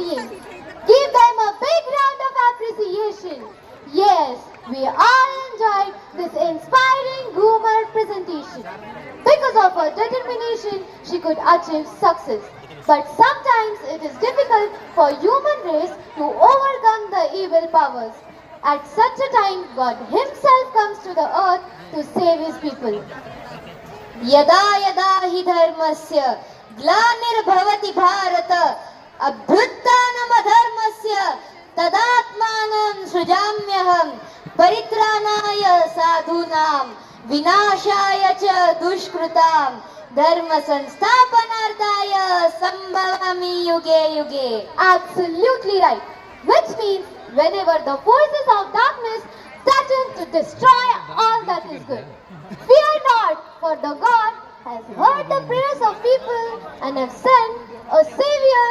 partying. Give them a big round of appreciation. Yes, we all enjoyed this inspiring woman presentation. Because of her determination, she could achieve success. But sometimes it is difficult for human race to overcome the evil powers. At such a time, God Himself comes to the earth to save His people. यदा यदा हि धर्मस्य ग्लानिर्भवति भारत अभ्युत्थानमधर्मस्य तदात्मानं सृजाम्यहं परित्राणाय साधूनां विनाशाय च दुष्कृतां धर्म संस्थापनार्थाय संभवामि युगे युगे. Absolutely right. Which means whenever the forces of darkness threaten to destroy all that is good, fear not, for the God has heard the prayers of people and has sent a Savior